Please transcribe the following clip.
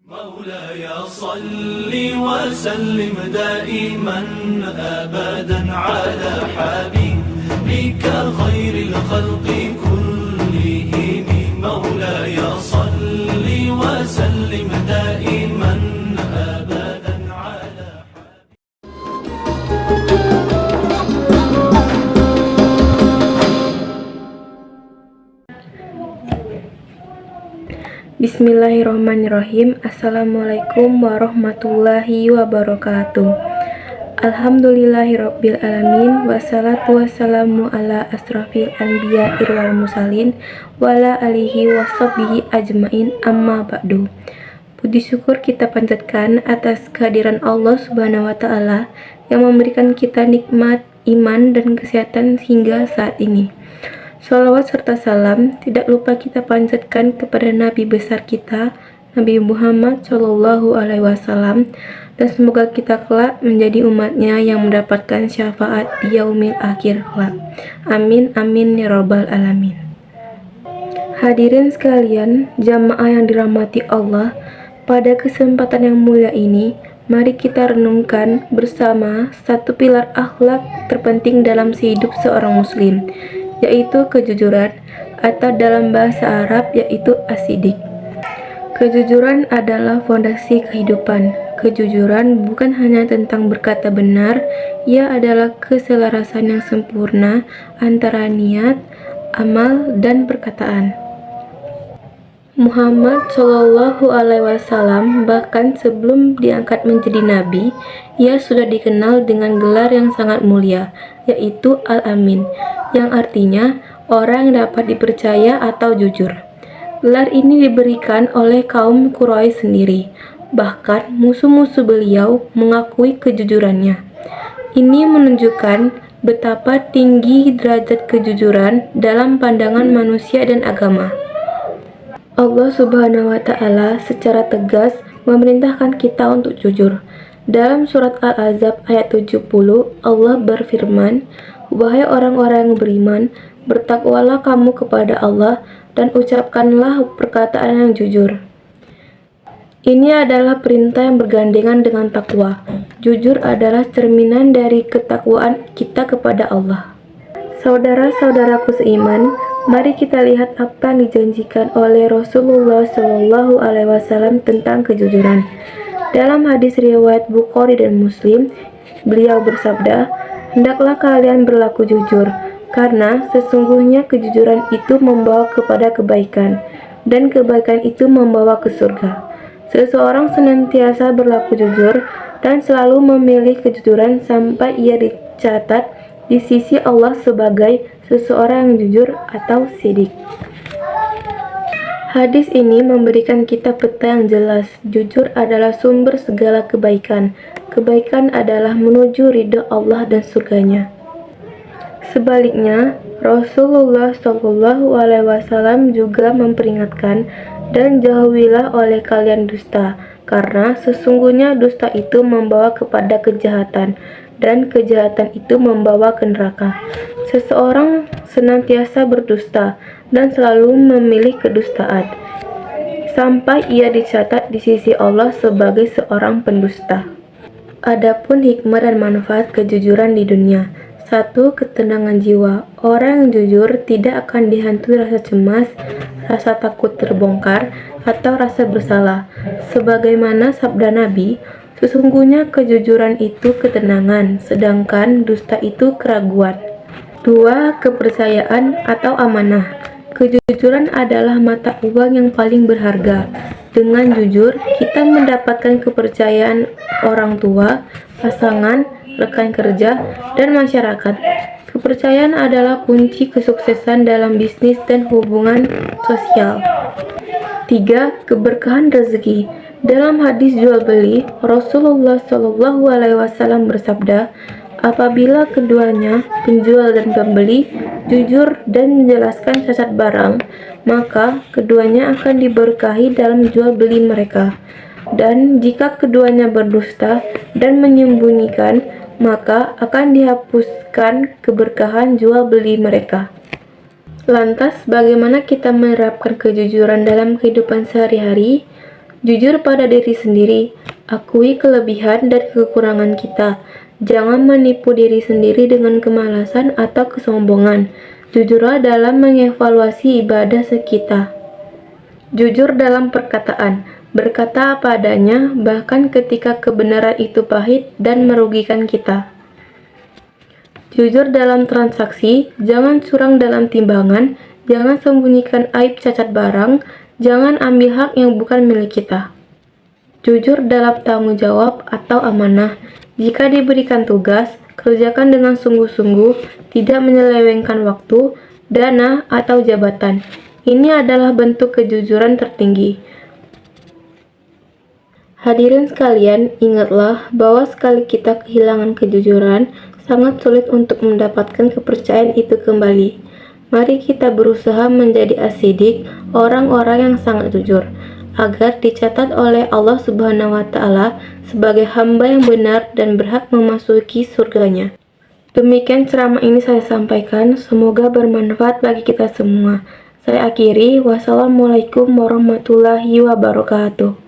مولاي صل وسلم دائما أبدا على حبيبك خير الخلق كلهم. مولاي صل وسلم دائما أبدا على Bismillahirrahmanirrahim. Assalamualaikum warahmatullahi wabarakatuh. Alhamdulillahirabbil alamin, wassalatu wassalamu ala asrafil anbiya wal mursalin wala alihi washabbihi ajmain, amma ba'du. Puji syukur kita panjatkan atas kehadiran Allah Subhanahu wa taala yang memberikan kita nikmat iman dan kesehatan hingga saat ini. Shalawat serta salam tidak lupa kita panjatkan kepada Nabi besar kita, Nabi Muhammad Shallallahu Alaihi Wasallam, dan semoga kita kelak menjadi umatnya yang mendapatkan syafaat di yaumil akhir kelak. Amin amin ya rabbal alamin. Hadirin sekalian, jamaah yang dirahmati Allah, pada kesempatan yang mulia ini, mari kita renungkan bersama satu pilar akhlak terpenting dalam hidup seorang muslim, yaitu kejujuran, atau dalam bahasa Arab yaitu as-siddiq. Kejujuran adalah fondasi kehidupan. Kejujuran bukan hanya tentang berkata benar, ia adalah keselarasan yang sempurna antara niat, amal, dan perkataan. Muhammad Shallallahu Alaihi Wasallam bahkan sebelum diangkat menjadi nabi, ia sudah dikenal dengan gelar yang sangat mulia, yaitu Al-Amin, yang artinya orang yang dapat dipercaya atau jujur. Gelar ini diberikan oleh kaum Quraisy sendiri, bahkan musuh-musuh beliau mengakui kejujurannya. Ini menunjukkan betapa tinggi derajat kejujuran dalam pandangan manusia dan agama. Allah Subhanahu wa taala secara tegas memerintahkan kita untuk jujur. Dalam surat Al-Ahzab ayat 70, Allah berfirman, "Wahai orang-orang yang beriman, bertakwalah kamu kepada Allah dan ucapkanlah perkataan yang jujur." Ini adalah perintah yang bergandengan dengan takwa. Jujur adalah cerminan dari ketakwaan kita kepada Allah. Saudara-saudaraku seiman, mari kita lihat apa yang dijanjikan oleh Rasulullah Shallallahu Alaihi Wasallam tentang kejujuran. Dalam hadis riwayat Bukhari dan Muslim, beliau bersabda, "Hendaklah kalian berlaku jujur, karena sesungguhnya kejujuran itu membawa kepada kebaikan, dan kebaikan itu membawa ke surga." Seseorang senantiasa berlaku jujur dan selalu memilih kejujuran sampai ia dicatat di sisi Allah sebagai seseorang yang jujur atau siddiq. Hadis ini memberikan kita peta yang jelas. Jujur adalah sumber segala kebaikan. Kebaikan adalah menuju ridha Allah dan surganya. Sebaliknya, Rasulullah Shallallahu Alaihi Wasallam juga memperingatkan, dan jauhilah oleh kalian dusta, karena sesungguhnya dusta itu membawa kepada kejahatan, dan kejahatan itu membawa ke neraka. Seseorang senantiasa berdusta dan selalu memilih kedustaan, sampai ia dicatat di sisi Allah sebagai seorang pendusta. Adapun hikmah dan manfaat kejujuran di dunia. 1. Ketenangan jiwa. Orang yang jujur tidak akan dihantui rasa cemas, rasa takut terbongkar, atau rasa bersalah. Sebagaimana sabda Nabi, sesungguhnya kejujuran itu ketenangan, sedangkan dusta itu keraguan. 2. Kepercayaan atau amanah. Kejujuran adalah mata uang yang paling berharga. Dengan jujur, kita mendapatkan kepercayaan orang tua, pasangan, rekan kerja, dan masyarakat. Kepercayaan adalah kunci kesuksesan dalam bisnis dan hubungan sosial. 3. Keberkahan rezeki. Dalam hadis jual beli, Rasulullah Shallallahu Alaihi Wasallam bersabda, apabila keduanya, penjual dan pembeli, jujur dan menjelaskan cacat barang, maka keduanya akan diberkahi dalam jual beli mereka. Dan jika keduanya berdusta dan menyembunyikan, maka akan dihapuskan keberkahan jual beli mereka. Lantas, bagaimana kita menerapkan kejujuran dalam kehidupan sehari-hari? Jujur pada diri sendiri, akui kelebihan dan kekurangan kita. Jangan menipu diri sendiri dengan kemalasan atau kesombongan. Jujurlah dalam mengevaluasi ibadah kita. Jujur dalam perkataan, berkata apa adanya, bahkan ketika kebenaran itu pahit dan merugikan kita. Jujur dalam transaksi, jangan curang dalam timbangan, jangan sembunyikan aib cacat barang, jangan ambil hak yang bukan milik kita. Jujur dalam tanggung jawab atau amanah, jika diberikan tugas, kerjakan dengan sungguh-sungguh, tidak menyelewengkan waktu, dana, atau jabatan. Ini adalah bentuk kejujuran tertinggi. Hadirin sekalian, ingatlah bahwa sekali kita kehilangan kejujuran, sangat sulit untuk mendapatkan kepercayaan itu kembali. Mari kita berusaha menjadi as-siddiq, orang-orang yang sangat jujur, agar dicatat oleh Allah Subhanahu wa Ta'ala sebagai hamba yang benar dan berhak memasuki surganya. Demikian ceramah ini saya sampaikan, semoga bermanfaat bagi kita semua. Saya akhiri, wassalamualaikum warahmatullahi wabarakatuh.